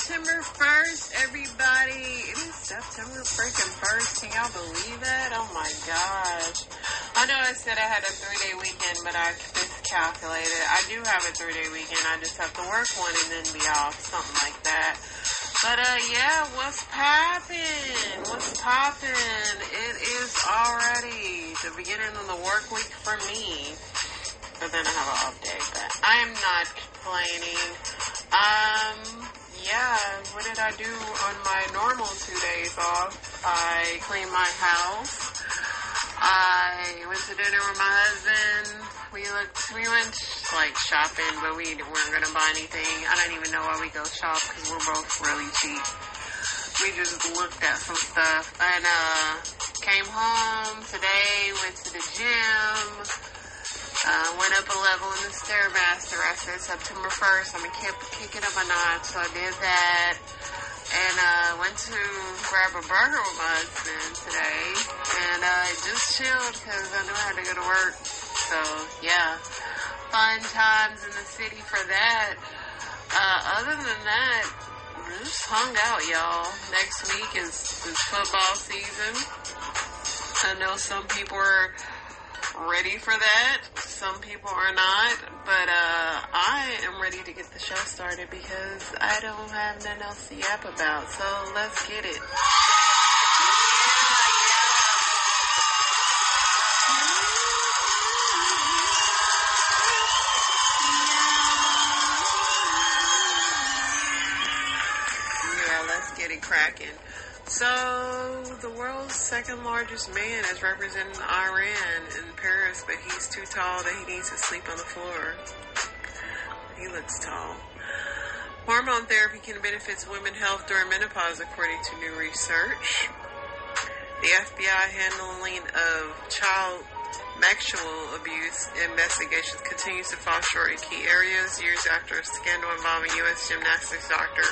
September 1st, everybody. It is September freaking 1st. Can y'all believe that? Oh my gosh. I know I said I had a 3-day weekend, but I miscalculated. I do have a 3-day weekend. I just have to work one and then be off. Something like that. But, yeah, what's poppin'? What's poppin'? It is already the beginning of the work week for me. But then I have an off day, but I am not complaining. Yeah, what did I do on my normal 2 days off? I cleaned my house. I went to dinner with my husband. We went like shopping, but we weren't gonna buy anything. I don't even know why we go shop because we're both really cheap. We just looked at some stuff and came home today. Went to the gym. Went up a level in the Stairmaster. I said September 1st, I'm going to kick it up a notch. So I did that. And went to grab a burger with my husband today. And just chilled because I knew I had to go to work. So, yeah. Fun times in the city for that. Other than that, just hung out, y'all. Next week is football season. I know some people are ready for that. Some people are not, but I am ready to get the show started because I don't have nothing else to yap about. So let's get it. Yeah, let's get it cracking. So, the world's second largest man is representing Iran in Paris, but he's too tall that he needs to sleep on the floor. He looks tall. Hormone therapy can benefit women's health during menopause, according to new research. The FBI handling of child sexual abuse investigations continues to fall short in key areas years after a scandal involving U.S. gymnastics doctor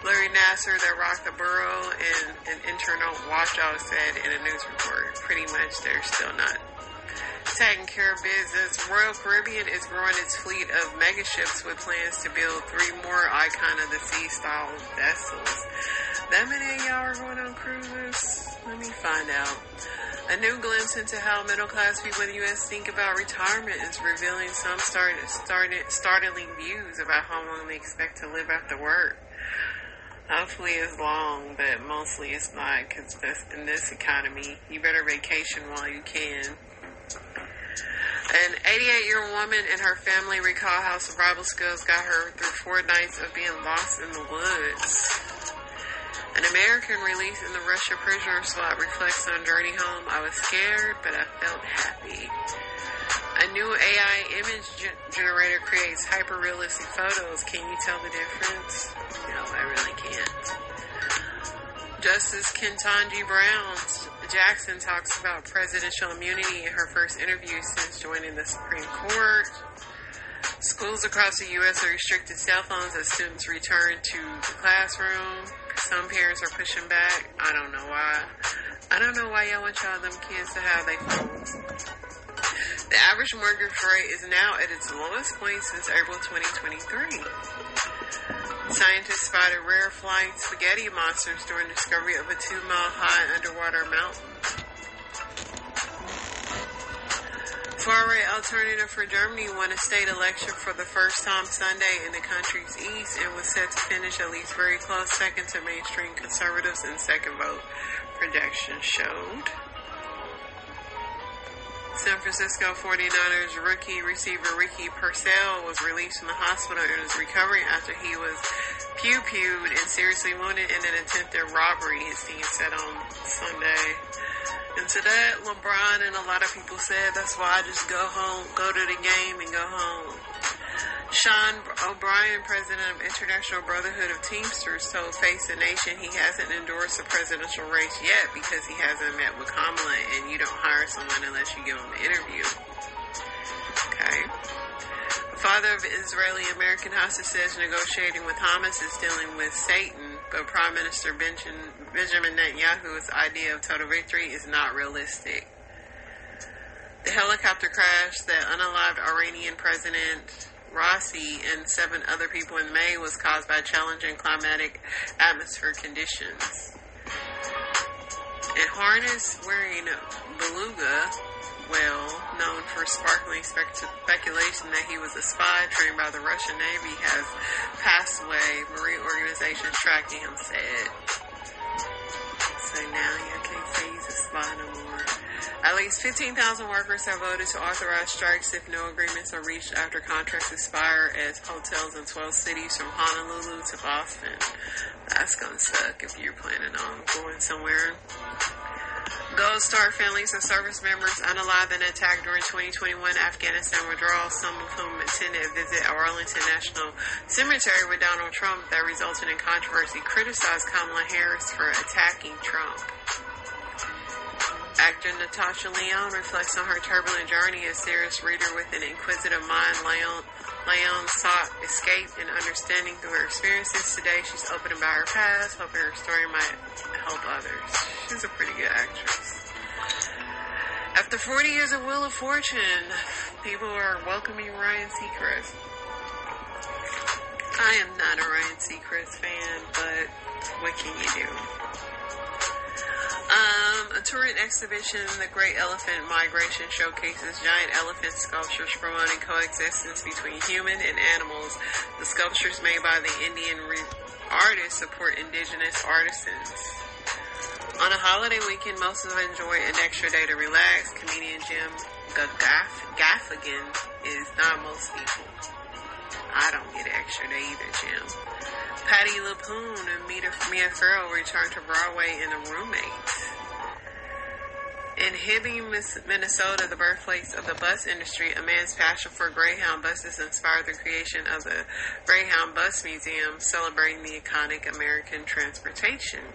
Larry Nassar that rocked the borough, and an internal watchdog said in a news report. Pretty much they're still not taking care of business. Royal Caribbean is growing its fleet of megaships with plans to build 3 more Icon of the Sea style vessels. That many of y'all are going on cruises? Let me find out. A new glimpse into how middle-class people in the U.S. think about retirement is revealing some startling views about how long they expect to live after work. Hopefully it's long, but mostly it's not, because in this economy, you better vacation while you can. An 88-year-old woman and her family recall how survival skills got her through 4 nights of being lost in the woods. An American release in the Russia prisoner swap reflects on journey home. I was scared, but I felt happy. A new AI image generator creates hyper-realistic photos. Can you tell the difference? No, I really can't. Justice Ketanji Brown Jackson talks about presidential immunity in her first interview since joining the Supreme Court. Schools across the U.S. are restricted cell phones as students return to the classroom. Some parents are pushing back. I don't know why. I don't know why y'all want y'all them kids to have their phones. The average mortgage rate is now at its lowest point since April 2023. Scientists spotted rare flying spaghetti monsters during discovery of a 2-mile-high underwater mountain. Far-right alternative for Germany won a state election for the first time Sunday in the country's east and was set to finish at least very close second to mainstream conservatives in second vote, projections showed. San Francisco 49ers rookie receiver Ricky Purcell was released from the hospital and is recovering after he was pew-pewed and seriously wounded in an attempted robbery, his team said on Sunday. And to that, LeBron and a lot of people said, that's why I just go home, go to the game and go home. Sean O'Brien, president of International Brotherhood of Teamsters, told Face the Nation he hasn't endorsed the presidential race yet because he hasn't met with Kamala, and you don't hire someone unless you give them an interview. Okay. The father of Israeli-American hostage says negotiating with Hamas is dealing with Satan, but Prime Minister Benjamin Netanyahu's idea of total victory is not realistic. The helicopter crash that unalived Iranian President Rossi and 7 other people in May was caused by challenging climatic atmosphere conditions. And harness-wearing beluga whale, known for sparkling speculation that he was a spy trained by the Russian Navy, has passed away, marine organizations tracking him said. So now you can't say he's a spy no more. At least 15,000 workers have voted to authorize strikes if no agreements are reached after contracts expire at hotels in 12 cities from Honolulu to Boston. That's gonna suck if you're planning on going somewhere. Gold Star families of service members unalived in an attack during 2021 Afghanistan withdrawal, some of whom attended a visit at Arlington National Cemetery with Donald Trump that resulted in controversy, criticized Kamala Harris for attacking Trump. Actor Natasha Lyonne reflects on her turbulent journey. A serious reader with an inquisitive mind, Lyonne sought escape and understanding through her experiences. Today, she's open about her past, hoping her story might help others. She's a pretty good actress. After 40 years of Wheel of Fortune, people are welcoming Ryan Seacrest. I am not a Ryan Seacrest fan, but what can you do? A touring exhibition, The Great Elephant Migration, showcases giant elephant sculptures promoting coexistence between human and animals. The sculptures made by the Indian artists support indigenous artisans. On a holiday weekend, most of us enjoy an extra day to relax. Comedian Jim Gaffigan is not most people. I don't get an extra day either, Jim. Patti LuPone and Mia Farrow return to Broadway in A Roommate. In Hibbing, Minnesota, the birthplace of the bus industry, a man's passion for Greyhound buses inspired the creation of the Greyhound Bus Museum, celebrating the iconic American transportation.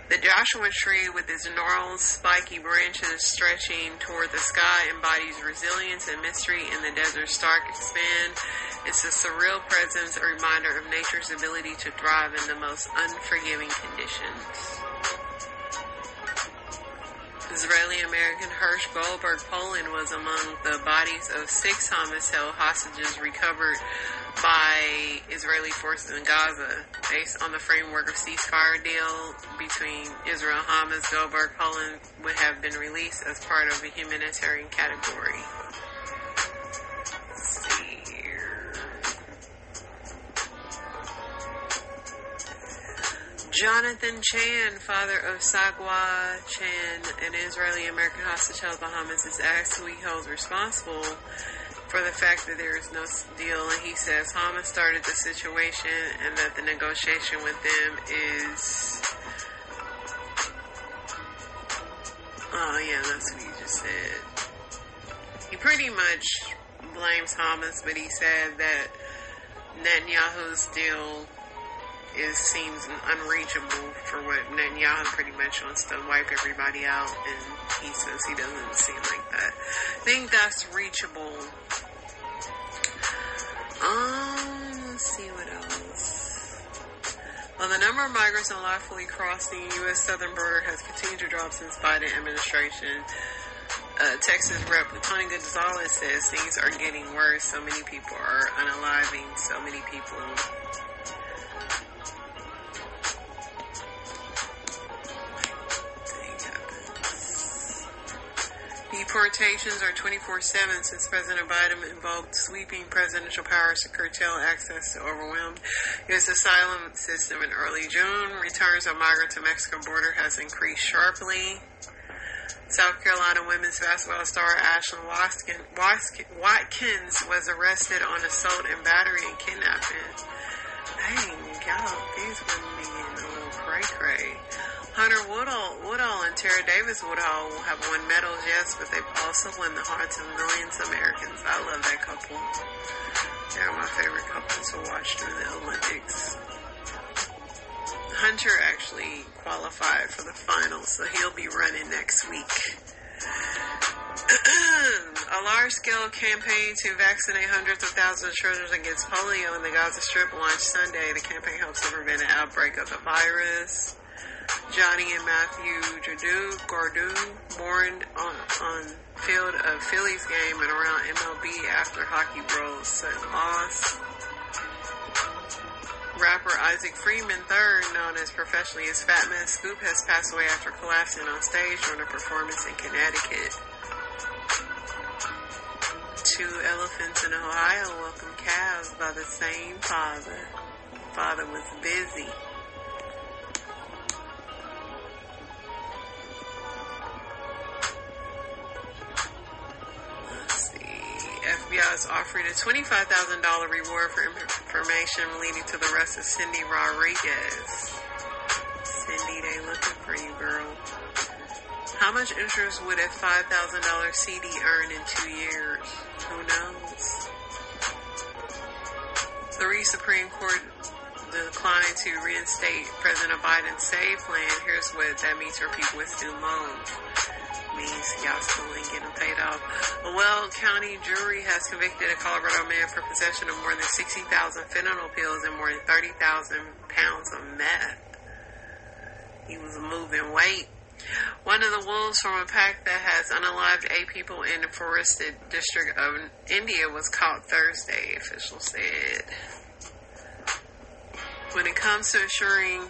The Joshua tree, with its gnarled, spiky branches stretching toward the sky, embodies resilience and mystery in the desert's stark expanse. It's a surreal presence, a reminder of nature's ability to thrive in the most unforgiving conditions. Israeli-American Hirsch Goldberg Poland was among the bodies of 6 Hamas-held hostages recovered by Israeli forces in Gaza. Based on the framework of ceasefire deal between Israel and Hamas, Goldberg Poland would have been released as part of a humanitarian category. Let's see here. Jonathan Chan, father of Sagwa Chan, an Israeli-American hostage held by Hamas, is asked who he holds responsible for the fact that there is no deal, and he says Hamas started the situation and that the negotiation with them is... Oh yeah, that's what he just said. He pretty much blames Hamas, but he said that Netanyahu's deal seems unreachable for what Netanyahu pretty much wants to wipe everybody out, and he says he doesn't seem like that. I think that's reachable. Let's see what else. Well, the number of migrants unlawfully crossing the U.S. southern border has continued to drop since Biden administration. Texas Rep. Tony Gonzalez says things are getting worse. So many people are unaliving so many people. Deportations are 24/7 since President Biden invoked sweeping presidential powers to curtail access to overwhelmed U.S. asylum system in early June. Returns of migrants to Mexico border has increased sharply. South Carolina women's basketball star Ashlyn Watkins was arrested on assault and battery and kidnapping. Dang, y'all, these women be getting a little cray-cray. Hunter Woodall and Tara Davis Woodall have won medals, yes, but they've also won the hearts of millions of Americans. I love that couple. They're my favorite couples to watch through the Olympics. Hunter actually qualified for the finals, so he'll be running next week. A large-scale campaign to vaccinate hundreds of thousands of children against polio in the Gaza Strip launched Sunday. The campaign hopes to prevent an outbreak of the virus. Johnny and Matthew Gordu, born on field of Phillies game and around MLB after hockey bros sudden loss. Rapper Isaac Freeman III, known as professionally as Fat Man Scoop, has passed away after collapsing on stage during a performance in Connecticut. 2 elephants in Ohio welcome calves by the same father. Father was busy. FBI is offering a $25,000 reward for information leading to the arrest of Cindy Rodriguez. Cindy, they looking for you, girl. How much interest would a $5,000 CD earn in 2 years? Who knows? The Supreme Court declined to reinstate President Biden's SAVE plan. Here's what that means for people with student loans. Means y'all still ain't getting paid off. A Weld County jury has convicted a Colorado man for possession of more than 60,000 fentanyl pills and more than 30,000 pounds of meth. He was moving weight. One of the wolves from a pack that has unalived 8 people in the forested district of India was caught Thursday, officials said. When it comes to ensuring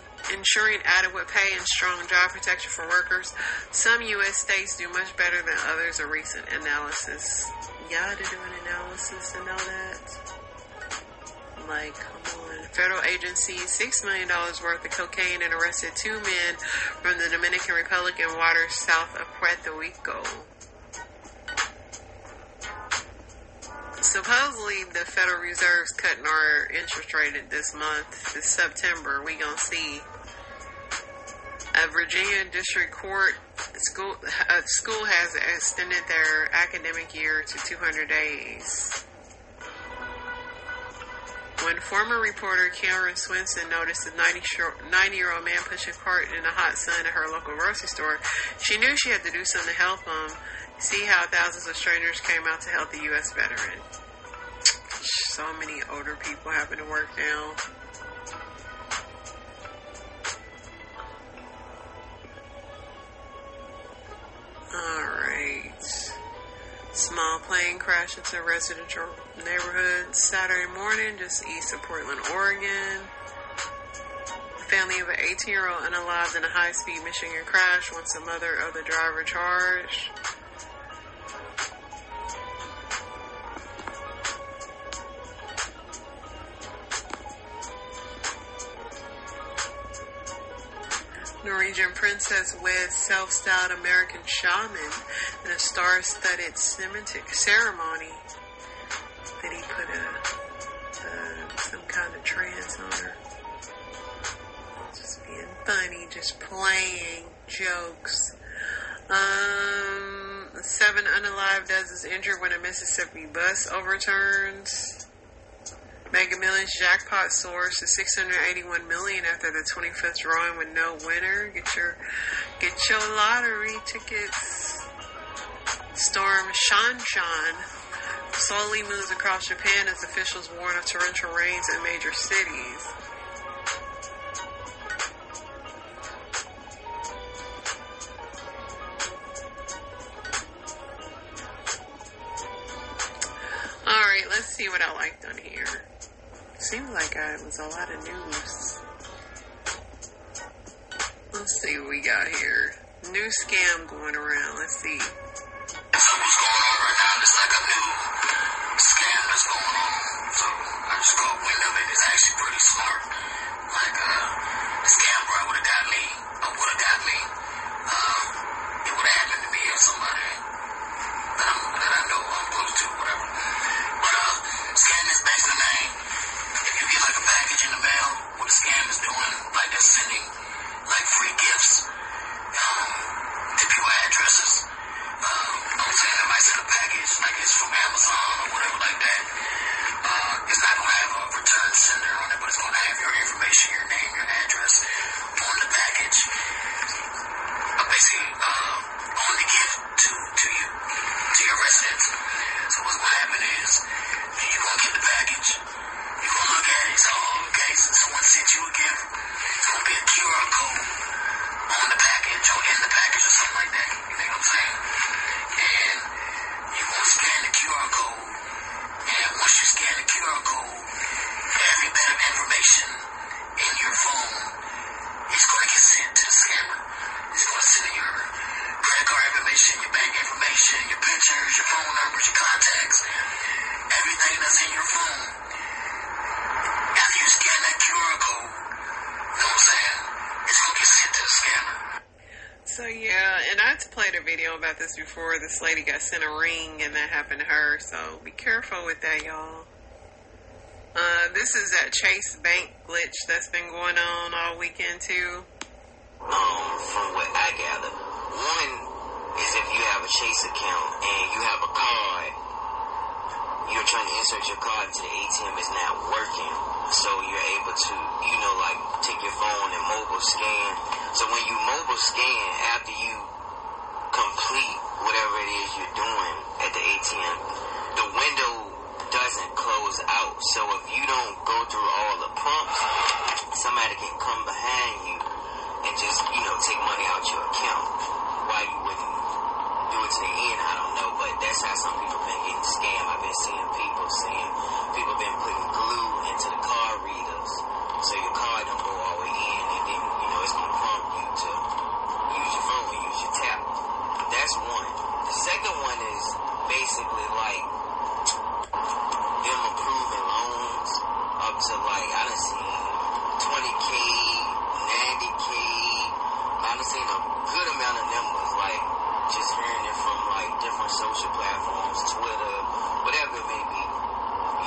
adequate pay and strong job protection for workers, some U.S. states do much better than others, a recent analysis. Y'all to do an analysis and all that? Like, come on. Federal agencies, $6 million worth of cocaine and arrested 2 men from the Dominican Republic in waters south of Puerto Rico. Supposedly, the Federal Reserve's cutting our interest rate this month, this September. We gonna see. A Virginia District Court school has extended their academic year to 200 days. When former reporter Karen Swinson noticed a 90-year-old man pushing a cart in the hot sun at her local grocery store, she knew she had to do something to help him. See how thousands of strangers came out to help the U.S. veteran. So many older people having to work now. Alright. Small plane crashed into a residential neighborhood Saturday morning just east of Portland, Oregon. The family of an 18-year-old unalived in a high-speed Michigan crash wants the mother of the driver charged. Norwegian princess weds self-styled American shaman in a star-studded ceremony. Did he put some kind of trance on her? Just being funny, just playing jokes. 7 unalived dozens injured when a Mississippi bus overturns. Mega Millions jackpot soars to $681 million after the 25th drawing with no winner. Get your lottery tickets. Storm Shanshan slowly moves across Japan as officials warn of torrential rains in major cities. Alright, let's see what I liked on here. Seems like it was a lot of news. Let's see what we got here. New scam going around. Let's see. So what's going on right now? It's like a new scam that's going on. So I just caught wind of it. It's actually pretty smart. Like, the scam probably would have got me. Or would have got me. It would have happened to me or somebody that I know I'm close to, whatever. But, scam is based on name. If you get like a package in the mail, what the scam is doing, like they're sending like free gifts to people addresses. I'm saying they might send a package, like it's from Amazon or whatever like that. It's not going to have a return sender on it, but it's going to have your information, your name, your address on the package. Basically, on the gift to you, to your residence. So what's going to happen is, you're going to get the package. You're going to look at it. So, okay, so someone sent you a gift. It's going to be a QR code on the package or in the package or something like that. You know what I'm saying? And you gonna scan the QR code. And once you scan the QR code, every bit of information in your phone is going to get sent to the scammer. It's going to send your credit card information, your bank information, your pictures, your phone numbers, your contacts, everything that's in your phone. After you scan that QR code, you know what I'm saying? It's going to get sent to the scammer. So yeah, and I played a video about this before. This lady got sent a ring and that happened to her, so be careful with that, y'all. This is that Chase Bank glitch that's been going on all weekend too. From what I gather, one is if you have a Chase account and you have a card, you're trying to insert your card into the ATM, it's not working. So you're able to, like take your phone and mobile scan. So when you mobile scan, after you complete whatever it is you're doing at the ATM, the window doesn't close out. So if you don't go through all the prompts, somebody can come behind you and just, take money out your account. Why you wouldn't do it to the end, I don't know, but that's how some people been getting scammed. I've been seeing people been putting glue into the card readers, so your card don't go all the way in, and then, it's going to prompt you to use your phone, use your tap. That's one. The second one is basically like them approving loans up to I done seen 20K, 90K. I done seen a good amount of numbers, just hearing it from different social platforms, Twitter, whatever it may be.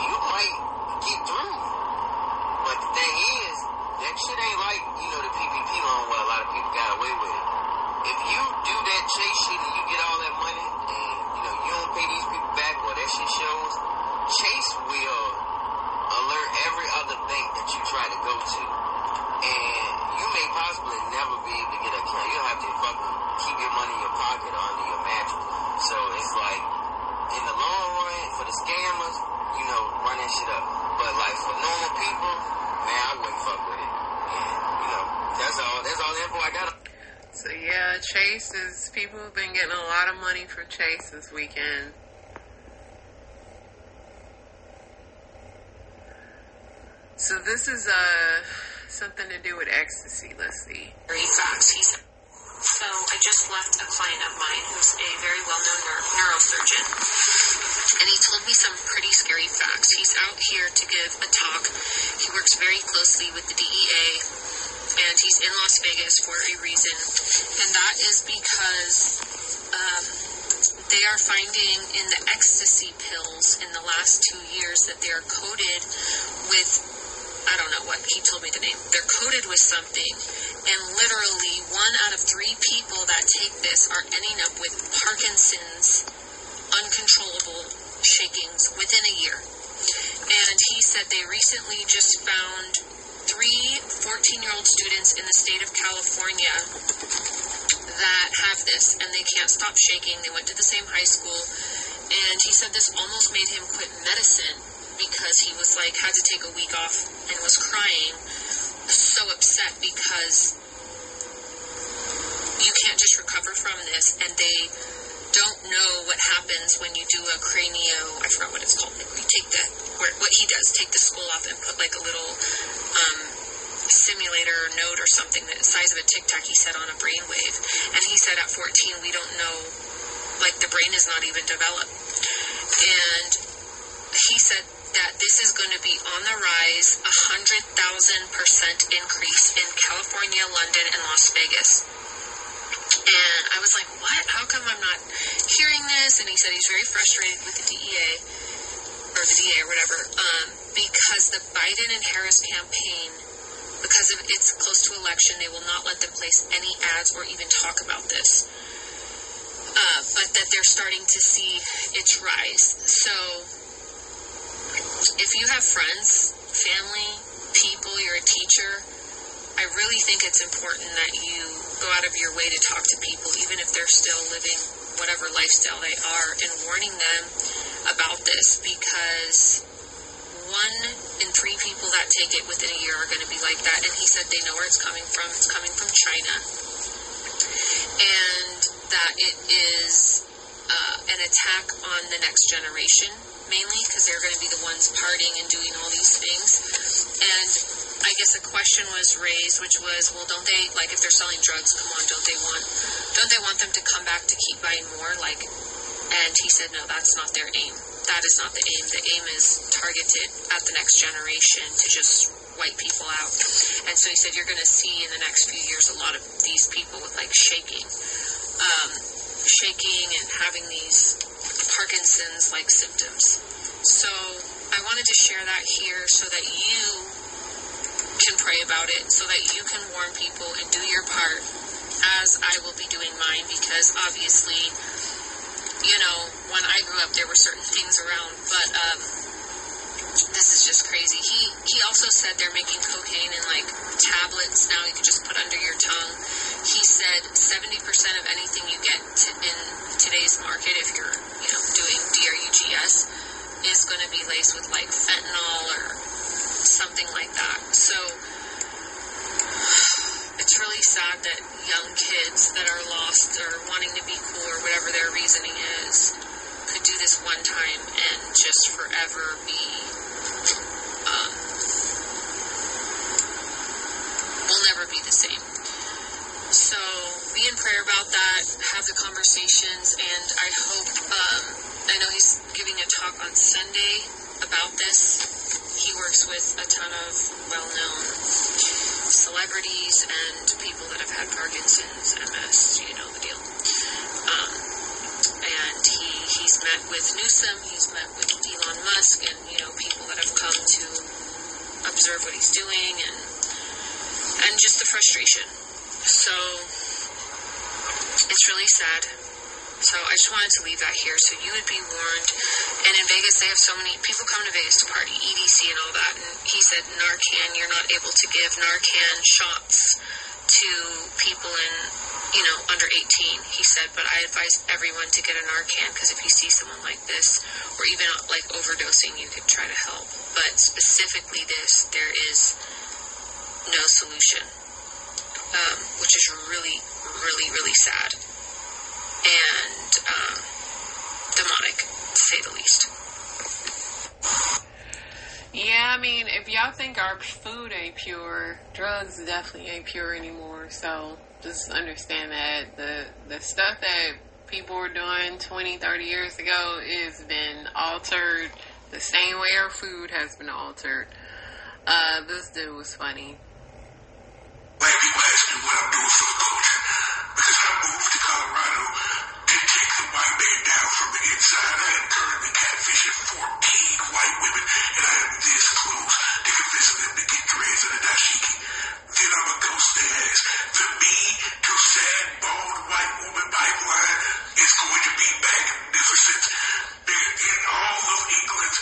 You might get through. But the thing is, that shit ain't like, the PPP loan where a lot of people got away with it. If you do that Chase shit and you get all that money and, you don't pay these people back or that shit shows, Chase will alert every other bank that you try to go to. And you may possibly never be able to get an account. You'll have to fucking keep your money in your pocket or under your mattress. So it's in the long run, for the scammers, run that shit up. But for normal people, man, I wouldn't fuck with it. And, that's all the info I got. So yeah, people have been getting a lot of money from Chase this weekend. So this is something to do with ecstasy. Let's see. Facts. So I just left a client of mine who's a very well-known neurosurgeon, and he told me some pretty scary facts. He's out here to give a talk. He works very closely with the DEA, and he's in Las Vegas for a reason, and that is because they are finding in the ecstasy pills in the last 2 years that they are coated with, I don't know what, he told me the name. They're coated with something, and literally 1 out of 3 people that take this are ending up with Parkinson's, uncontrollable shakings within a year. And he said they recently just found 3 14-year-old students in the state of California that have this, and they can't stop shaking. They went to the same high school, and he said this almost made him quit medicine because he was had to take a week off and was crying, so upset because you can't just recover from this, and they don't know what happens when you do a I forgot what it's called. You take what he does, take the skull off and put a little simulator or node or something the size of a Tic Tac, he said, on a brain wave. And he said at 14, we don't know, the brain is not even developed. And he said that this is going to be on the rise, 100,000% increase in California, London, and Las Vegas. And I was like, what? How come I'm not hearing this? And he said he's very frustrated with the DEA, or the DA or whatever, because the Biden and Harris campaign, because of it's close to election, they will not let them place any ads or even talk about this. But that they're starting to see its rise. So if you have friends, family, people, you're a teacher, I really think it's important that you go out of your way to talk to people, even if they're still living whatever lifestyle they are, and warning them about this, because 1 1 in 3 people that take it within a year are going to be like that. And he said they know where it's coming from. It's coming from China. And that it is an attack on the next generation, mainly because they're going to be the ones partying and doing all these things. And I guess a question was raised, which was, well, don't they, like, if they're selling drugs, come on, don't they want them to come back to keep buying more? Like, and he said, no, that's not their aim. That is not the aim. The aim is targeted at the next generation to just wipe people out. And so he said, you're going to see in the next few years a lot of these people with, like, shaking and having these Parkinson's-like symptoms. So I wanted to share that here so that you can pray about it, so that you can warn people and do your part, as I will be doing mine, because obviously, you know, when I grew up, there were certain things around, but this is just crazy. He also said they're making cocaine in, like, tablets now you can just put under your tongue. He said 70% of anything you get in today's market, if you're, you know, doing drugs, is going to be laced with, like, fentanyl or something like that. So it's really sad that young kids that are lost or wanting to be cool or whatever their reasoning is could do this one time and just forever be will never be the same. So be in prayer about that, have the conversations, and I hope, I know he's giving a talk on Sunday about this. He works with a ton of well-known celebrities and people that have had Parkinson's, MS, you know the deal. And he's met with Newsom, he's met with Elon Musk, and, you know, people that have come to observe what he's doing, and just the frustration. So it's really sad. So I just wanted to leave that here so you would be warned. And in Vegas, they have so many people come to Vegas to party, EDC and all that. And he said Narcan, you're not able to give Narcan shots to people in, you know, under 18. He said, but I advise everyone to get a Narcan, because if you see someone like this, or even like overdosing, you could try to help. But specifically this, there is no solution, which is really, really, really sad. And demonic, to say the least. Yeah, I mean, if y'all think our food ain't pure, drugs definitely ain't pure anymore. So just understand that the stuff that people were doing 20, 30 years ago has been altered the same way our food has been altered. This dude was funny. White people ask me what I'm doing for the culture, because I moved to Colorado to take the white man down from the inside. I am currently catfishing 14 white women, and I am this close to convincing them to get dreads and a dashiki. Then I'm a ghost their ass. The me to sad, bald white woman pipeline is going to be magnificent. In all of England,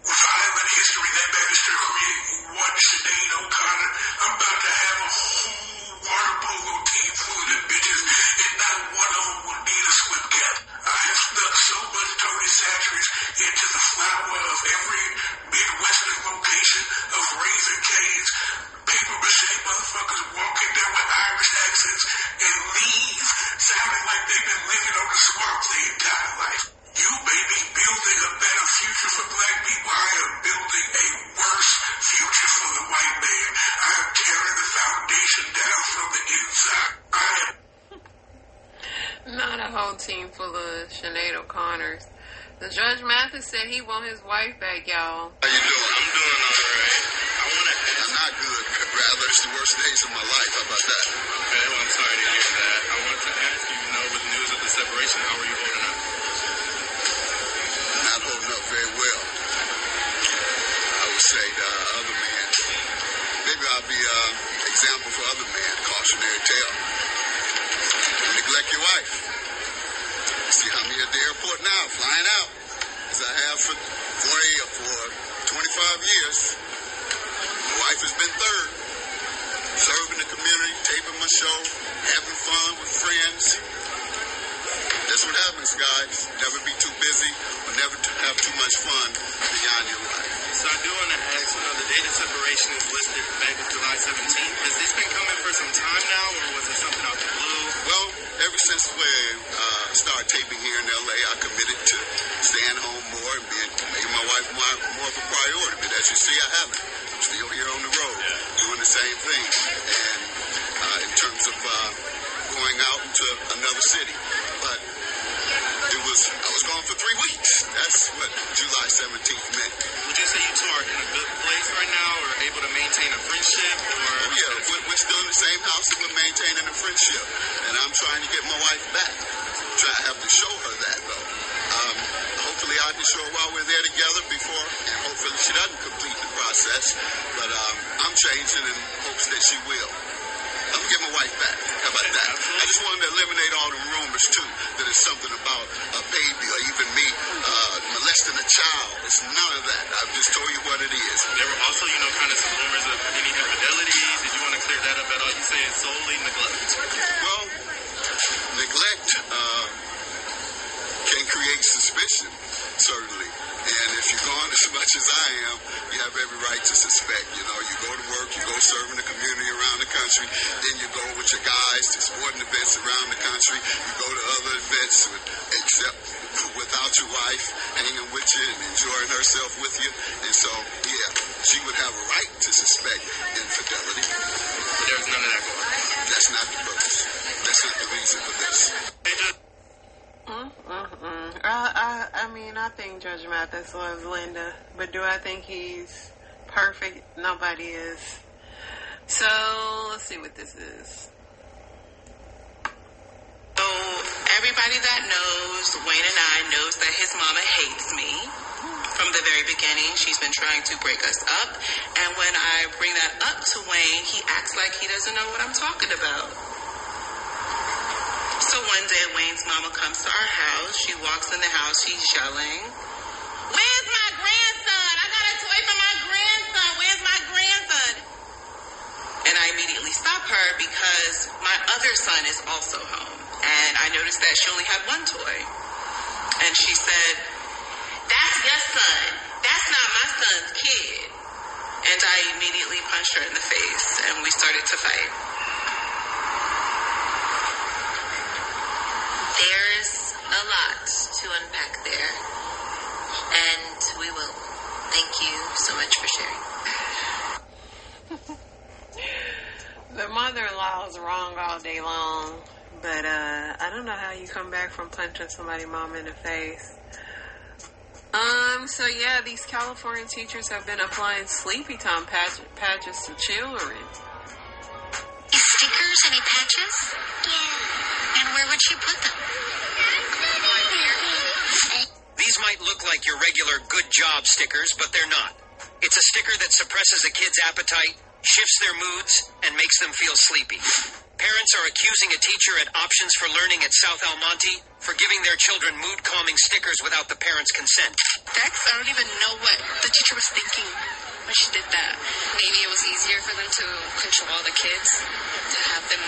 violent history, that banister created one Sinead O'Connor. I'm about to have a whole water polo team full of them bitches, and not one of them will need a swim cap. I have stuck so much Tony Satcheries into the flower of every Midwestern location of Raising Cane's. Paper mache motherfuckers walking there with Irish accents and leave sounding like they've been living on the swamp their entire life. You may be building a better future for black people. I am building a worse future for the white man. I am tearing the foundation down from the inside. Not a whole team full of Sinead O'Connors. The Judge Mathis said he want his wife back, y'all. How you doing? I'm doing all right. I'm not good. Rather, it's the worst days of my life. How about that? Okay, well, I'm sorry to hear that. I wanted to ask you, with the news of the separation, how are you holding up? Not holding up very well. I would say the other man, maybe I'll be an example for other men, cautionary tale. Neglect your wife. See, I'm here at the airport now, flying out, as I have for 25 years. My wife has been third, serving the community, taping my show, having fun with friends. That's what happens honest, guys. Never be too busy or never have too much fun beyond your life. So I do want to ask, the date of separation is listed back to July 17th. Has this been coming for some time now, or was it something out the blue? Well, ever since we started taping here in L.A., I committed to staying home more and making my wife more of a priority. But as you see, I haven't. I'm still here on the road doing the same thing. And in terms of going out into another city. But I was gone for 3 weeks. That's what July 17th meant. Would you say you two are in a good place right now, or able to maintain a friendship? Or We're still in the same house and we're maintaining a friendship. And I'm trying to get my wife back. I have to show her that, though. Hopefully I can show her while we're there together before, and hopefully she doesn't complete the process. But I'm changing in hopes that she will. I'm going to get my wife back. How about that? I just wanted to eliminate all the rumors, too, that it's something about a baby or even me molesting a child. It's none of that. I've just told you what it is. There were also, kind of some rumors of any infidelities. Did you want to clear that up at all? You say it's solely neglect. Well, neglect can create suspicion, certainly. And if you're gone as much as I am, you have every right to suspect. You go to work, you go serve in the community around the country, then you go with your guys to sporting events around the country, you go to other events except without your wife hanging with you and enjoying herself with you. And so, yeah, she would have a right to suspect infidelity. But there's none of that going on. That's not the purpose. That's not the reason for this. I think Judge Mathis loves Linda, but do I think he's perfect? Nobody is. So, let's see what this is. So, everybody that knows Wayne and I knows that his mama hates me. From the very beginning, she's been trying to break us up, and when I bring that up to Wayne, he acts like he doesn't know what I'm talking about. So one day, Wayne's mama comes to our house. She walks in the house. She's yelling, "Where's my grandson? I got a toy for my grandson. Where's my grandson?" And I immediately stop her because my other son is also home. And I noticed that she only had one toy. And she said, "That's your son. That's not my son's kid." And I immediately punched her in the face, and we started to fight. There's a lot to unpack there, and we will. Thank you so much for sharing. The mother-in-law is wrong all day long, but I don't know how you come back from punching somebody's mom in the face. So yeah, these California teachers have been applying sleepy time patches to children. Stickers? Any patches? Yeah. And where would she put them? These might look like your regular good job stickers, but they're not. It's a sticker that suppresses a kid's appetite, shifts their moods, and makes them feel sleepy. Parents are accusing a teacher at Options for Learning at South Almonte for giving their children mood-calming stickers without the parents' consent. Dex, I don't even know what the teacher was thinking when she did that. Maybe it was easier for them to control the kids, to have them.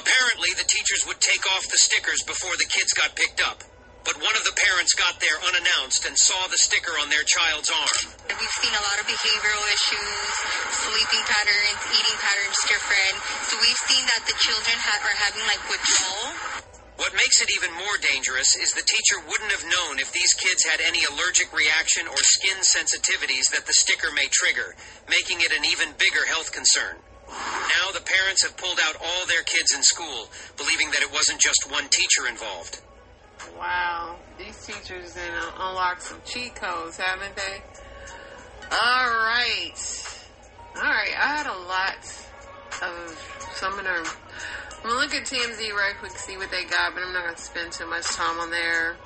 Apparently, the teachers would take off the stickers before the kids got picked up. But one of the parents got there unannounced and saw the sticker on their child's arm. We've seen a lot of behavioral issues, sleeping patterns, eating patterns different. So we've seen that the children are having withdrawal. What makes it even more dangerous is the teacher wouldn't have known if these kids had any allergic reaction or skin sensitivities that the sticker may trigger, making it an even bigger health concern. Now the parents have pulled out all their kids in school, believing that it wasn't just one teacher involved. Wow, these teachers unlocked some cheat codes, haven't they? All right. I had a lot of some of them. I'm gonna look at TMZ right quick, see what they got, but I'm not gonna spend too much time on there.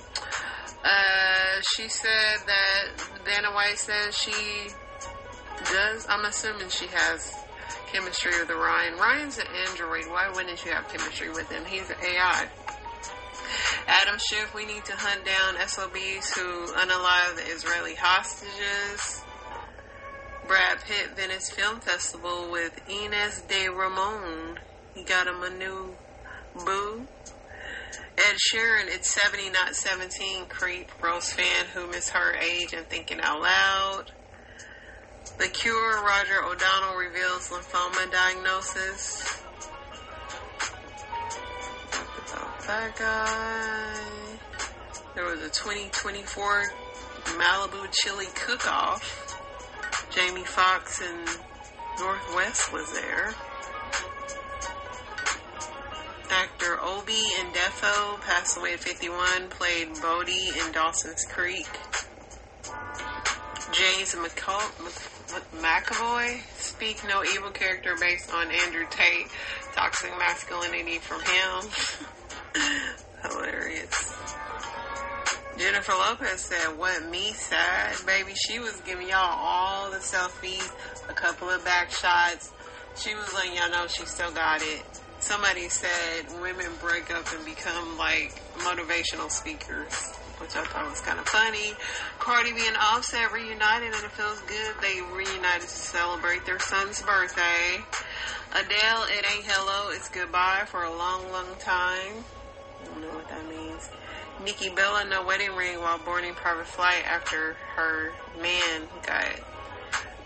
She said that Vanna White says she does. I'm assuming she has chemistry with Ryan. Ryan's an android. Why wouldn't you have chemistry with him? He's an AI. Adam Schiff, we need to hunt down SOBs who unalive the Israeli hostages. Brad Pitt, Venice Film Festival with Ines de Ramon. He got him a new boo. Ed Sheeran, It's 70 Not 17, creep. Rose fan who missed her age and thinking out loud. The Cure, Roger O'Donnell reveals lymphoma diagnosis. Talk about that guy. There was a 2024 Malibu chili cook-off. Jamie Foxx and Northwest was there. Actor Obi Ndefo passed away at 51, played Bodie in Dawson's Creek. James McAvoy, Speak No Evil character based on Andrew Tate. Toxic masculinity from him. Hilarious. Jennifer Lopez said, what me sad, baby? She was giving y'all all the selfies, a couple of back shots. She was letting y'all know she still got it. Somebody said women break up and become like motivational speakers, which I thought was kind of funny. Cardi B and Offset reunited and it feels good. They reunited to celebrate their son's birthday. Adele, It Ain't Hello, It's Goodbye for a long, long time. I don't know what that means. Nikki Bella, no wedding ring while boarding private flight after her man got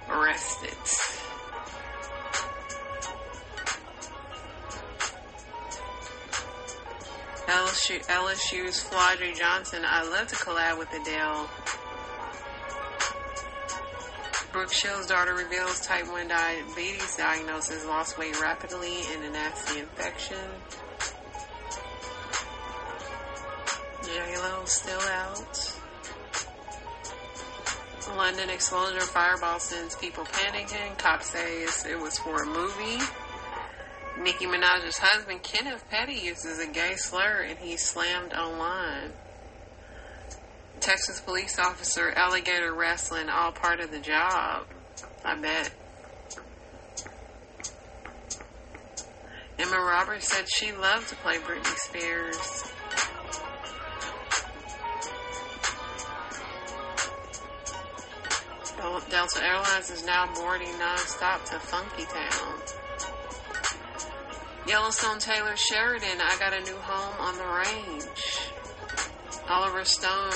arrested. LSU's Flodry Johnson, I'd love to collab with Adele. Brooke Shields' daughter reveals type 1 diabetes diagnosis, lost weight rapidly in a nasty infection. J-Lo still out. London explosion, fireball sends people panicking. Cops say it was for a movie. Nicki Minaj's husband, Kenneth Petty, uses a gay slur and he's slammed online. Texas police officer, alligator wrestling, all part of the job. I bet. Emma Roberts said she loved to play Britney Spears. Delta Airlines is now boarding non-stop to Funky Town. Yellowstone Taylor Sheridan, I got a new home on the range. Oliver Stone,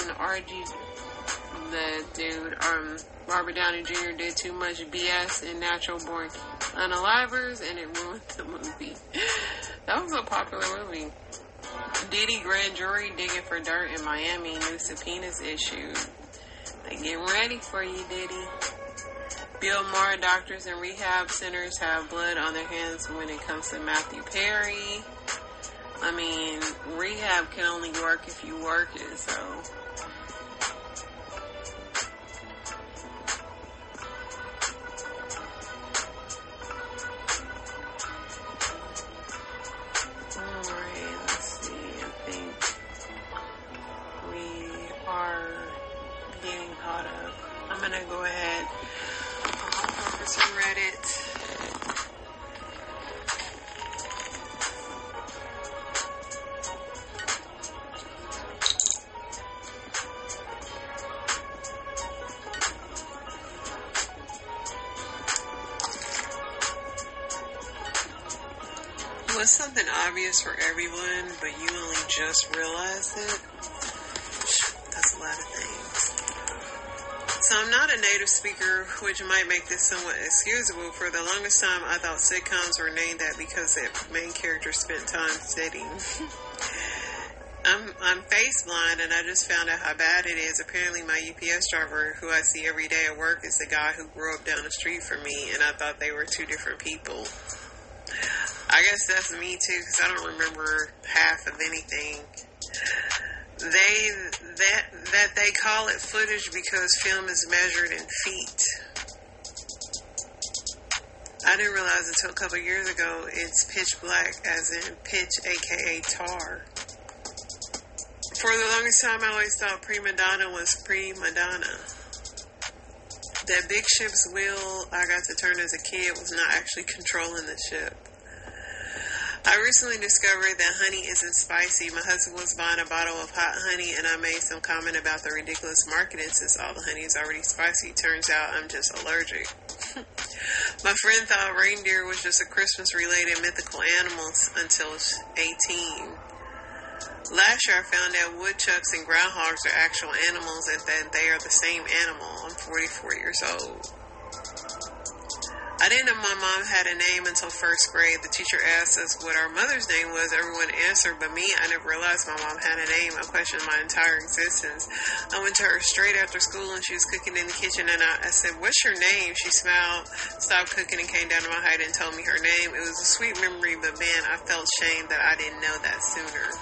Robert Downey Jr. did too much BS in Natural Born Unalivers and it ruined the movie. That was a popular movie. Diddy grand jury digging for dirt in Miami, new subpoenas issued. They getting ready for you, Diddy. Bill Maher, doctors and rehab centers have blood on their hands when it comes to Matthew Perry. I mean, rehab can only work if you work it, so. Alright, let's see. I think we are getting caught up. I'm gonna go ahead. For some Reddit. Was something obvious for everyone, but you only just realized it? That's a lot of things. So I'm not a native speaker, which might make this somewhat excusable. For the longest time, I thought sitcoms were named that because the main character spent time sitting. I'm face blind, and I just found out how bad it is. Apparently, my UPS driver, who I see every day at work, is the guy who grew up down the street from me, and I thought they were two different people. I guess that's me too, because I don't remember half of anything. They call it footage because film is measured in feet. I didn't realize until a couple of years ago it's pitch black, as in pitch, aka tar. For the longest time, I always thought prima donna was prima donna. That big ship's wheel I got to turn as a kid was not actually controlling the ship. I recently discovered that honey isn't spicy. My husband was buying a bottle of hot honey and I made some comment about the ridiculous marketing since all the honey is already spicy. Turns out I'm just allergic. My friend thought reindeer was just a Christmas-related mythical animal until 18. Last year I found out woodchucks and groundhogs are actual animals and that they are the same animal. I'm 44 years old. I didn't know my mom had a name until first grade. The teacher asked us what our mother's name was. Everyone answered, but me, I never realized my mom had a name. I questioned my entire existence. I went to her straight after school and she was cooking in the kitchen and I said, "What's your name?" She smiled, stopped cooking and came down to my height and told me her name. It was a sweet memory, but man, I felt shame that I didn't know that sooner.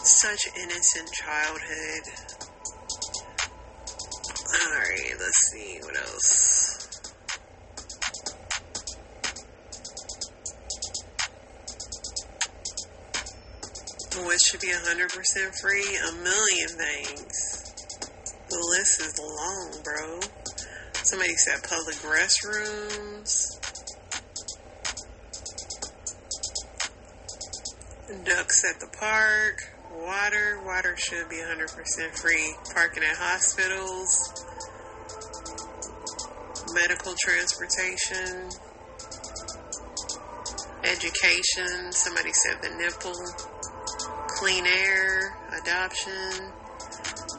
Such innocent childhood. Alright, let's see what else. What should be 100% free? A million things. The list is long, bro. Somebody said public restrooms. Ducks at the park. Water should be 100% free. Parking at hospitals. Medical transportation. Education. Somebody said the nipple. Clean air, adoption,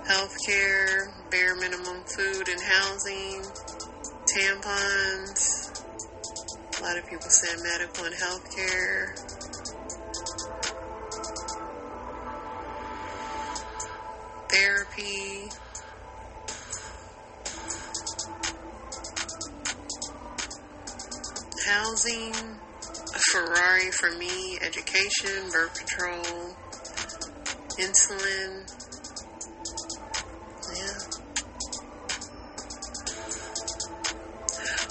healthcare, bare minimum food and housing, tampons. A lot of people said medical and healthcare. Therapy. Housing. A Ferrari for me. Education, birth control. Insulin. Yeah.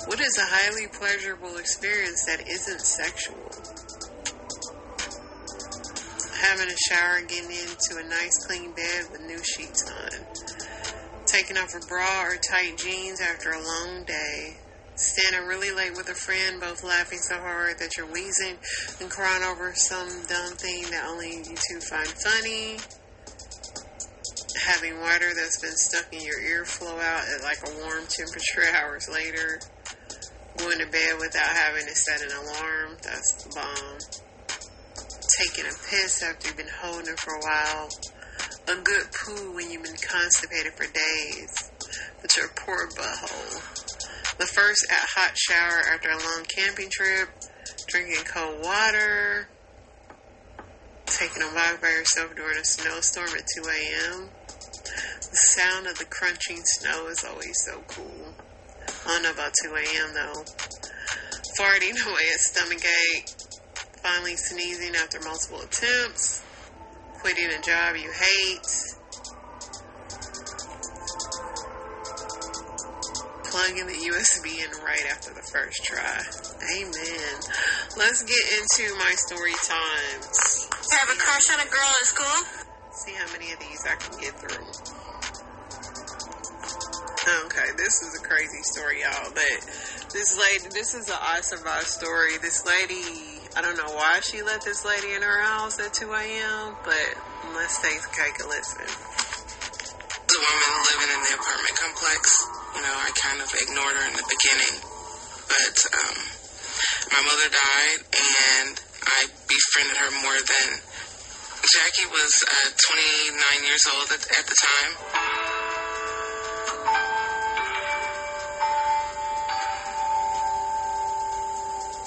What is a highly pleasurable experience that isn't sexual? Having a shower, getting into a nice clean bed with new sheets on. Taking off a bra or tight jeans after a long day. Standing really late with a friend, both laughing so hard that you're wheezing and crying over some dumb thing that only you two find funny. Having water that's been stuck in your ear flow out at like a warm temperature hours later. Going to bed without having to set an alarm. That's the bomb. Taking a piss after you've been holding it for a while. A good poo when you've been constipated for days. But your poor butthole. The first hot shower after a long camping trip, drinking cold water, taking a walk by yourself during a snowstorm at 2 a.m. The sound of the crunching snow is always so cool. I don't know about 2 a.m. though. Farting away a stomachache, finally sneezing after multiple attempts, quitting a job you hate, plugging the USB in right after the first try. Amen. Let's get into my story times. You have a crush on a girl at school? See how many of these I can get through. Okay, this is a crazy story, y'all. But this lady, this is an I Survived story. This lady, I don't know why she let this lady in her house at 2 a.m., but let's take a listen. The woman living in the apartment complex. You know, I kind of ignored her in the beginning, but my mother died, and I befriended her more than... Jackie was 29 years old at the time.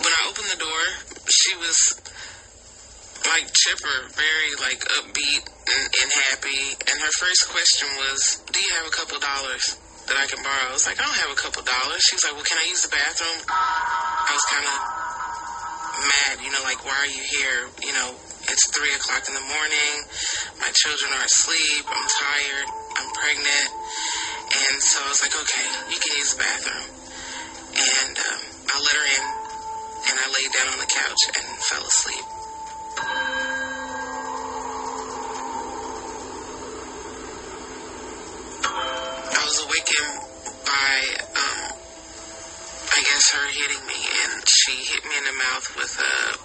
When I opened the door, she was like chipper, very like upbeat and happy, and her first question was, "Do you have a couple dollars that I can borrow?" I was like, "I don't have a couple dollars." She was like, "Well, can I use the bathroom?" I was kind of mad, you know, like, why are you here? You know, it's 3 o'clock in the morning. My children are asleep. I'm tired. I'm pregnant. And so I was like, okay, you can use the bathroom. And I let her in, and I laid down on the couch and fell asleep. I was awakened by, I guess, her hitting me, and she hit me in the mouth with a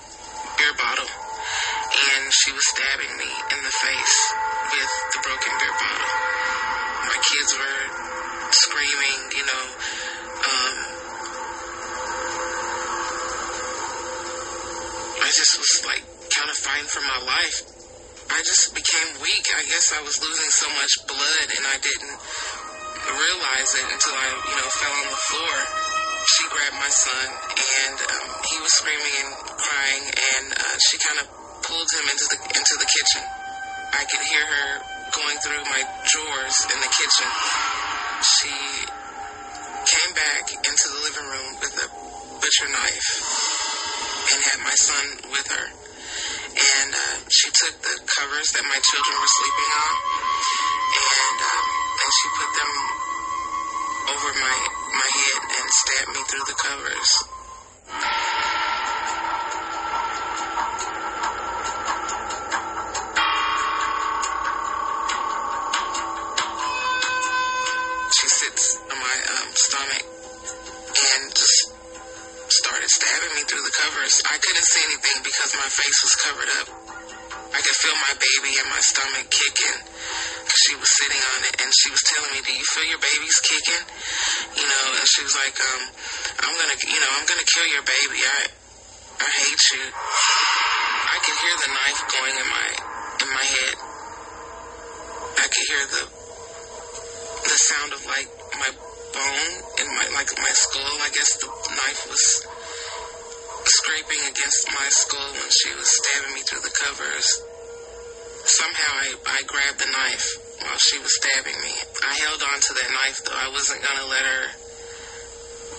beer bottle, and she was stabbing me in the face with the broken beer bottle. My kids were screaming, you know, I just was like kind of fighting for my life. I I just became weak. I guess I was losing so much blood, and I didn't realize it until I, fell on the floor. She grabbed my son, and he was screaming and crying, and she kind of pulled him into the kitchen. I could hear her going through my drawers in the kitchen. She came back into the living room with a butcher knife and had my son with her. And she took the covers that my children were sleeping on, and she put them over my head and stabbed me through the covers. She sits on my stomach and just started stabbing me through the covers. I couldn't see anything because my face was covered up. I could feel my baby in my stomach kicking because she was sitting on it, and she was telling me, "Do you feel your baby's kicking?" And she was like, I'm gonna kill your baby. I hate you." I could hear the knife going in my head. I could hear the sound of like my bone in my skull. I guess the knife was scraping against my skull when she was stabbing me through the covers. Somehow I grabbed the knife while she was stabbing me. I held on to that knife, though. I wasn't going to let her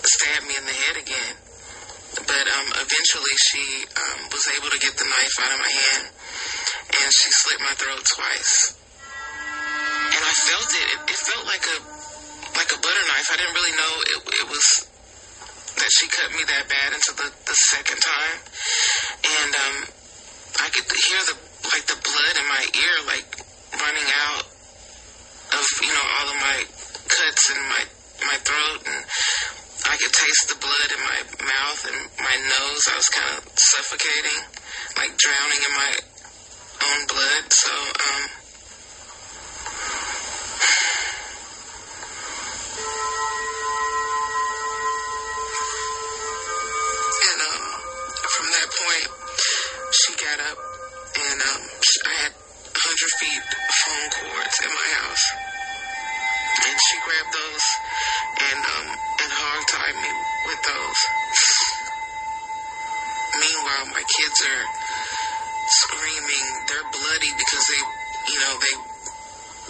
stab me in the head again. But eventually she was able to get the knife out of my hand, and she slit my throat twice. And I felt it. It felt like a butter knife. I didn't really know it was that she cut me that bad until the second time. And I could hear the blood in my ear running out of all of my cuts in my throat, and I could taste the blood in my mouth and my nose. I was kind of suffocating, like drowning in my own blood. So from that point, she got up, and I had 100 feet phone cords in my house, and she grabbed those and hog-tied me with those. Meanwhile, my kids are screaming. They're bloody because they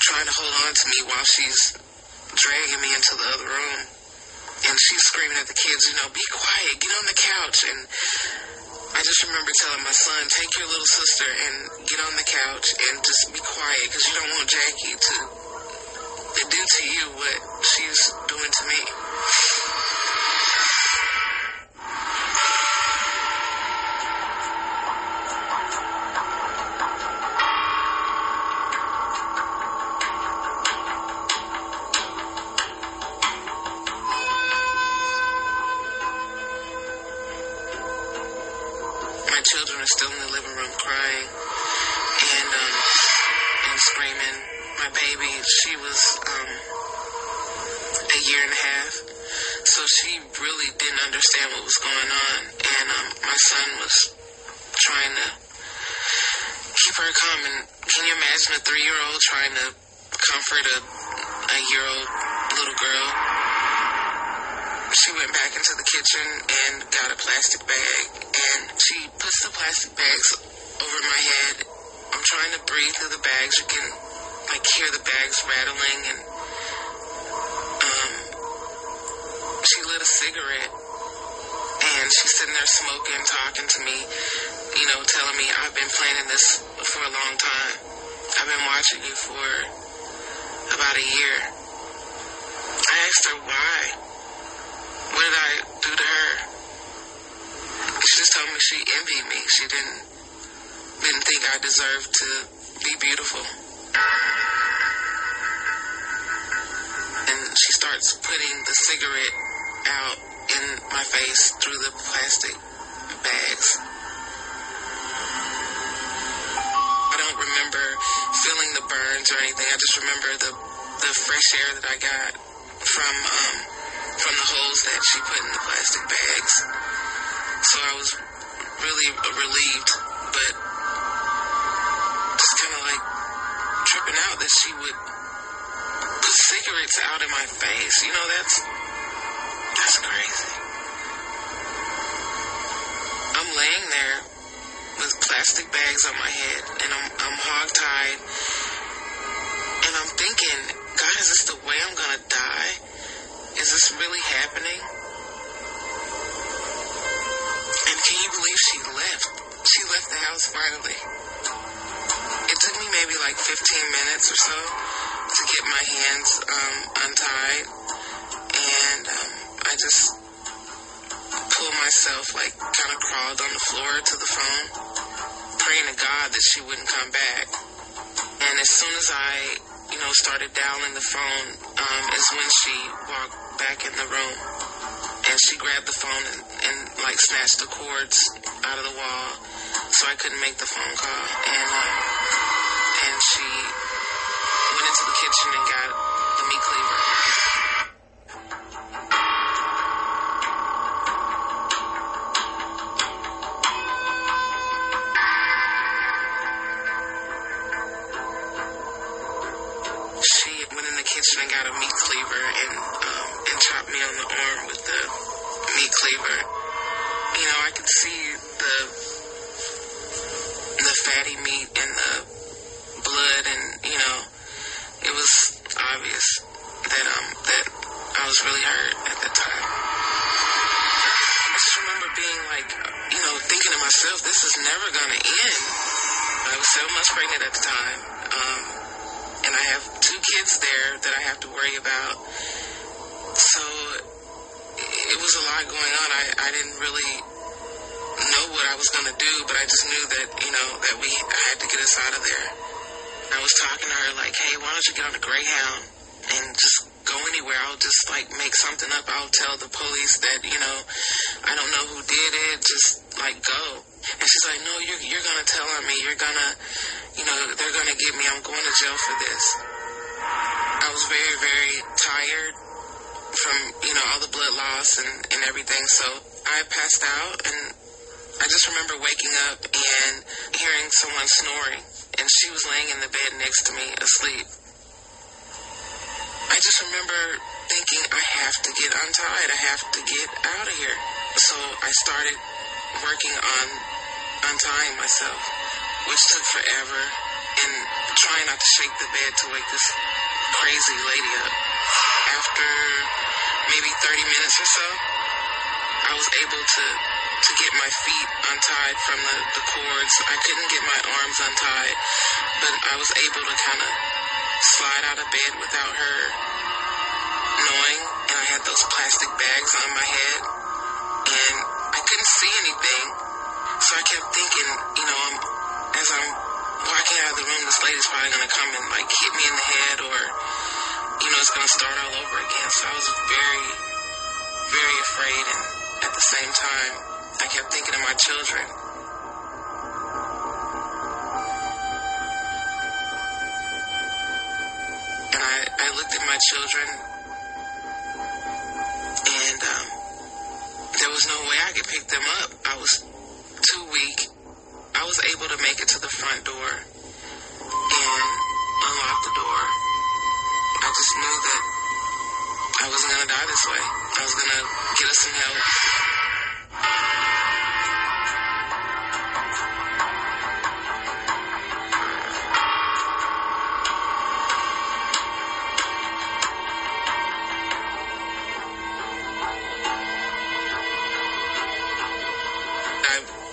trying to hold on to me while she's dragging me into the other room. And she's screaming at the kids, "Be quiet, get on the couch." And I just remember telling my son, "Take your little sister and get on the couch and just be quiet, because you don't want Jackie to do to you what she's doing to me." My children are still in the living room crying and screaming. My baby, she was a year and a half, so she really didn't understand what was going on. And my son was trying to keep her calm. And can you imagine a 3-year-old trying to comfort a year-old little girl? She went back into the kitchen and got a plastic bag, and she puts the plastic bags over my head. I'm trying to breathe through the bags. You can hear the bags rattling, and she lit a cigarette, and she's sitting there smoking, talking to me, telling me, "I've been planning this for a long time. I've been watching you for about a year." I asked her why. What did I do to her? She just told me she envied me. She didn't think I deserved to be beautiful. And she starts putting the cigarette out in my face through the plastic bags. I don't remember feeling the burns or anything. I just remember the fresh air that I got from the holes that she put in the plastic bags. So I was really relieved, but just kind of tripping out that she would put cigarettes out in my face. You know, that's crazy. I'm laying there with plastic bags on my head, and I'm hogtied, and I'm thinking, God, is this the way I'm gonna die? Is this really happening? And can you believe she left? She left the house finally. It took me maybe like 15 minutes or so to get my hands untied, and I just pulled myself, like, kind of crawled on the floor to the phone, praying to God that she wouldn't come back. And as soon as I, started dialing the phone, is when she walked back in the room, and she grabbed the phone and like snatched the cords out of the wall, so I couldn't make the phone call. And she went into the kitchen and got the meat cleaver. She went in the kitchen and got a meat cleaver and chopped me on the arm with the meat cleaver. I could see the fatty meat and the blood, and it was obvious that I was really hurt at that time. I just remember being like, thinking to myself, this is never gonna end. I was 7 months pregnant at the time, and I have 2 kids there that I have to worry about. So it was a lot going on. I didn't really know what I was gonna do, but I just knew that that I had to get us out of there. I was talking to her like, hey, why don't you get on a Greyhound and just go anywhere? I'll just like make something up. I'll tell the police that, I don't know who did it. Just like go. And she's like, no, you're gonna tell on me. You're gonna, they're gonna get me. I'm going to jail for this. I was very, very tired from, all the blood loss and everything. So I passed out, and I just remember waking up and hearing someone snoring, and she was laying in the bed next to me asleep. I just remember thinking, I have to get untied. I have to get out of here. So I started working on untying myself, which took forever, and trying not to shake the bed to wake this crazy lady up. After maybe 30 minutes or so, I was able to get my feet untied from the cords. I couldn't get my arms untied, but I was able to kind of slide out of bed without her knowing, and I had those plastic bags on my head, and I couldn't see anything, so I kept thinking, as I'm walking out of the room, this lady's probably going to come and like hit me in the head, or it's going to start all over again. So I was very, very afraid, and at the same time, I kept thinking of my children. And I looked at my children, and there was no way I could pick them up. I was too weak. I was able to make it to the front door and unlock the door. I just knew that I wasn't going to die this way. I was going to get us some help.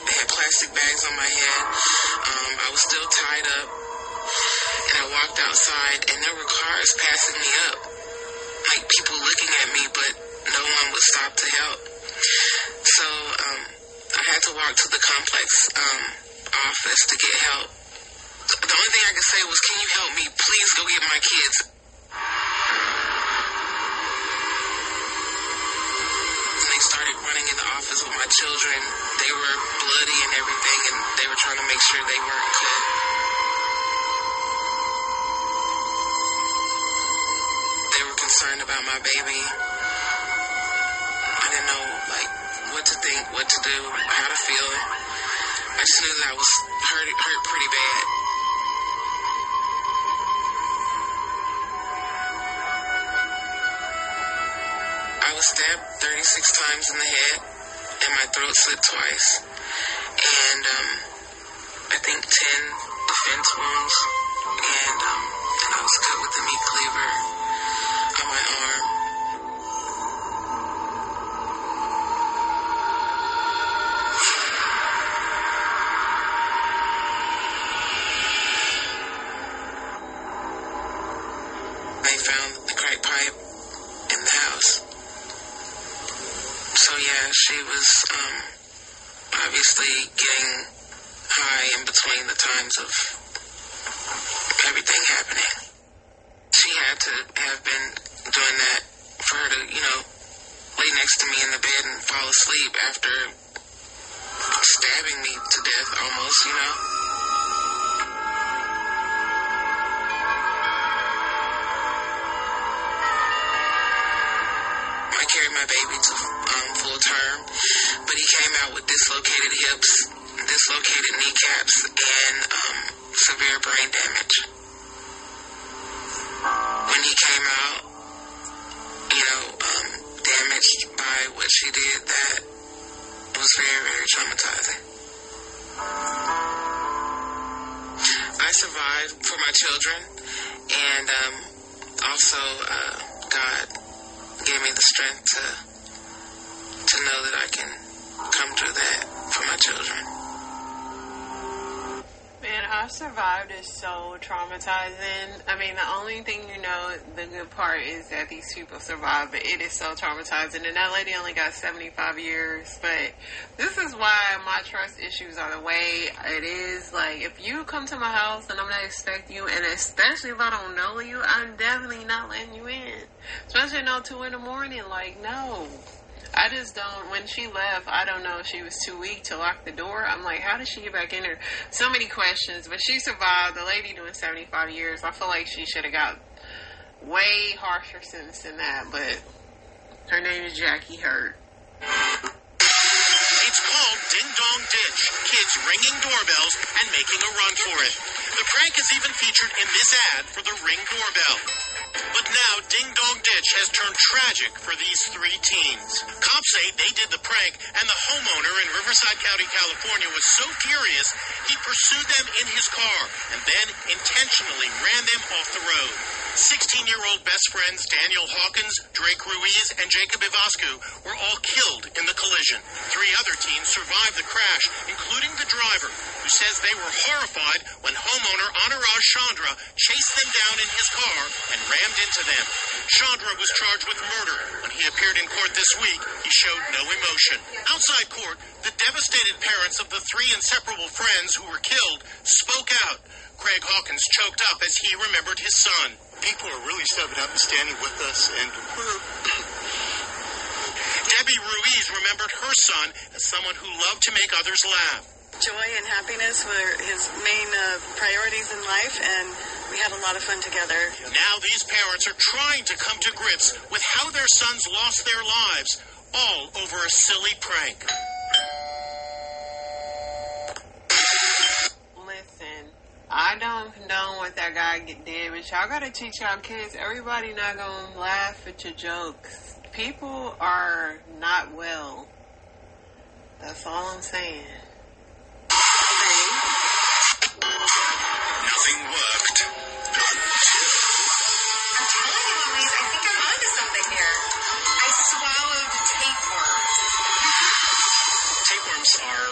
I had plastic bags on my head. I was still tied up. And I walked outside, and there were cars passing me up. Like people looking at me, but no one would stop to help. So I had to walk to the complex office to get help. The only thing I could say was, can you help me? Please go get my kids. And they started running in the office with my children. They were bloody and everything, and they were trying to make sure they weren't cut. They were concerned about my baby. I didn't know, what to think, what to do, how to feel. I just knew that I was hurt pretty bad. was stabbed 36 times in the head, and my throat slit twice. And I think 10 defense wounds. And I was cut with a meat cleaver on my arm. They found the crack pipe in the house. So yeah, she was obviously getting high in between the times of everything happening. She had to have been doing that for her to, lay next to me in the bed and fall asleep after stabbing me to death almost, I carried my baby to full term, but he came out with dislocated hips, dislocated kneecaps, and severe brain damage. When he came out, damaged by what she did, that was very, very traumatizing. I survived for my children, and also God gave me the strength to know that I can come through that for my children. Man, I survived is so traumatizing. I mean, the only thing the good part is that these people survived, but it is so traumatizing. And that lady only got 75 years. But this is why my trust issues are the way it is. Like, if you come to my house and I'm not expecting you, and especially if I don't know you, I'm definitely not letting you in. Especially not 2 in the morning. Like, no. I just don't, when she left, I don't know if she was too weak to lock the door. I'm like, how did she get back in there? So many questions, but she survived. The lady doing 75 years, I feel like she should have got way harsher sentence than that, but her name is Jackie Hurt. It's called Ding Dong Ditch. Kids ringing doorbells and making a run for it. The prank is even featured in this ad for the Ring doorbell. But now Ding Dong Ditch has turned tragic for these 3 teens. Cops say they did the prank, and the homeowner in Riverside County, California was so furious he pursued them in his car and then intentionally ran them off the road. 16-year-old best friends Daniel Hawkins, Drake Ruiz, and Jacob Ivascu were all killed in the collision. 3 other teens survived the crash, including the driver, who says they were horrified when homeowner Anuraj Chandra chased them down in his car and rammed into them. Chandra was charged with murder. When he appeared in court this week, he showed no emotion. Outside court, the devastated parents of the 3 inseparable friends who were killed spoke out. Craig Hawkins choked up as he remembered his son. People are really stepping up and standing with us, and we're... Debbie Ruiz remembered her son as someone who loved to make others laugh. Joy and happiness were his main priorities in life, and we had a lot of fun together. Now these parents are trying to come to grips with how their sons lost their lives, all over a silly prank. Listen, I don't condone what that guy did, but y'all gotta teach y'all kids, everybody not gonna laugh at your jokes. People are not well. That's all I'm saying. Nothing worked. I'm telling you, Louise, I think I'm onto something here. I swallowed a tapeworm. Tapeworms are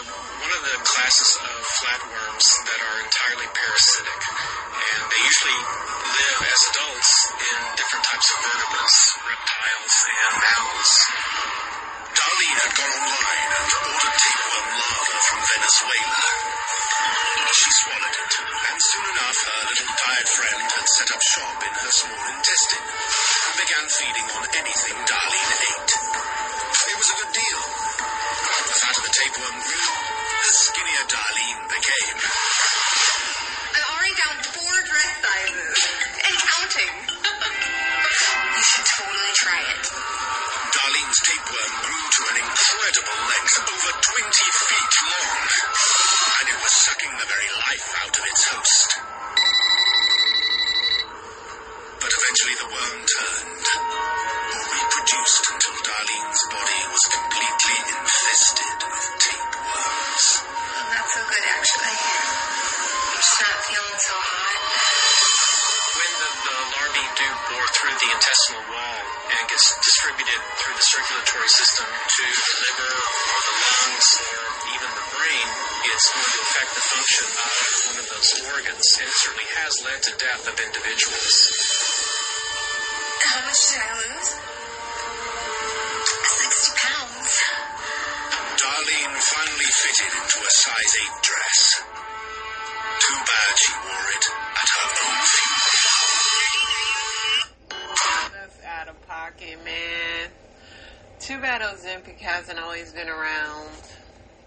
one of the classes of flatworms that are entirely parasitic, and they usually live as adults in different types of vertebrates, reptiles and mammals. Darlene had gone online and ordered tapeworm larvae from Venezuela. She swallowed it, and soon enough her little tired friend had set up shop in her small intestine and began feeding on anything Darlene ate. It was a good deal. The fatter the tapeworm grew, the skinnier Darlene became. I'm already down 4 dress sizes. And counting. You should totally try it. Darlene's tapeworm grew to an incredible length, over 20 feet long, and it was sucking the very life out of its host. But eventually the worm turned, or reproduced until Darlene infested with tapeworms. Not so good, actually. I'm just not feeling so hot. When the larvae do bore through the intestinal wall and gets distributed through the circulatory system to the liver or the lungs or even the brain, it's going to affect the function of one of those organs. And it certainly has led to death of individuals. How much did I lose? 60 pounds. Darlene finally fitted into a size 8 dress. Too bad she wore it at her own funeral. That's out of pocket, man. Too bad Ozempic hasn't always been around.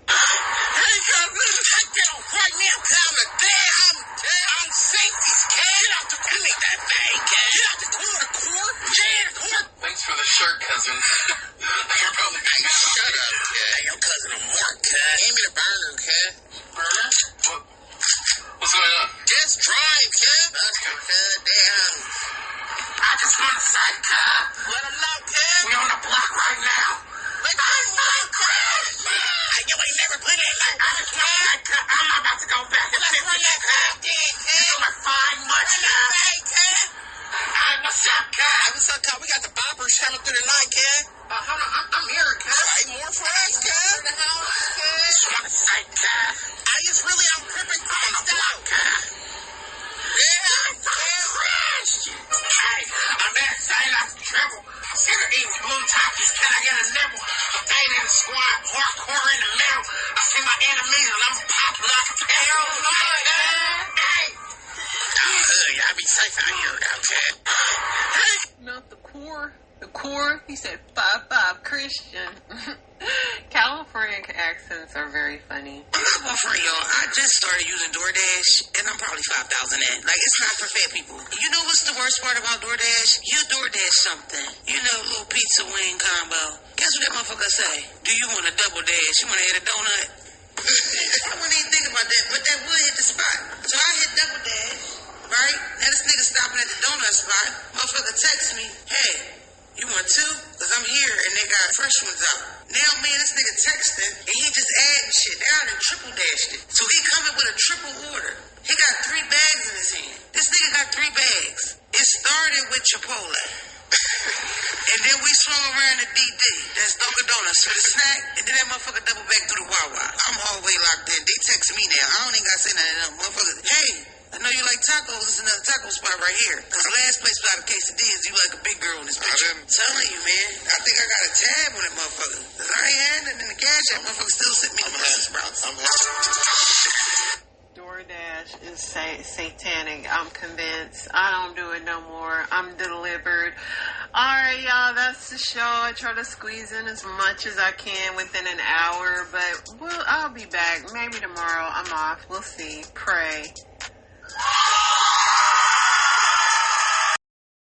Hey, get off right now, cuz. Damn safety, get off the core. I need that thing, cuz. Get off the core. Yeah, the core. Thanks for the shirt, cousin. Your cousin. Hey, shut up, cuz. Your cousin a mark, cuz. Give me the burner, cuz. Burner? What's going on? Just drive, cuz. Damn. I just want to say, cuz. Let him know, cuz. We on the block right now. Let him know, cuz. You ain't never put in like I'm about to go back. Let's run that crap, kid. You're fine much now. Hey, kid. Hey, what's up, kid? What's up, kid? We got the boppers coming through the night, kid. Hold on, I'm here, kid. Say more for us, kid. The house, kid. Just want to say, kid. I just really, I'm crippin' on the block, kid. Yeah, hey, I'm there saying I triple. Instead of eating blue Takis, can I get a nibble? I'm staying in the squad, hardcore in the middle. I see my enemies and I'm popping like a hell no. Hey! I'm good. Y'all be safe out here, okay? Hey! Not the core. The core, he said 5'5" Christian. California accents are very funny. I'm not for y'all. I just started using DoorDash, and I'm probably 5,000 in. Like, it's not for fat people. You know what's the worst part about DoorDash? You DoorDash something. You know, little pizza wing combo. Guess what that motherfucker say? Do you want a double dash? You want to add a donut? I wouldn't even think about that, but that would hit the spot. So I hit double dash, right? Now this nigga stopping at the donut spot. Motherfucker texts me, hey, you want two? Because I'm here and they got fresh ones out. Now, man, this nigga texting and he just adding shit. Now I done triple dashed it. So he coming with a triple order. He got 3 bags in his hand. This nigga got 3 bags. It started with Chipotle. And then we swung around to DD. That's Dunkin' Donuts for the snack. And then that motherfucker double back through the Wawa. I'm all the way locked in. They text me now. I don't even gotta say nothing to them. Motherfucker, hey, I know you like tacos. There's another taco spot right here. Because the last place without a quesadillas, you like a big girl in this picture. I'm telling you, man. I think I got a tab on that motherfucker. Because I ain't had nothing in the cash. That motherfucker still sent me the Brussels sprouts. DoorDash is satanic. I'm convinced. I don't do it no more. I'm delivered. Alright, y'all, that's the show. I try to squeeze in as much as I can within an hour, but I'll be back. Maybe tomorrow. I'm off. We'll see. Pray.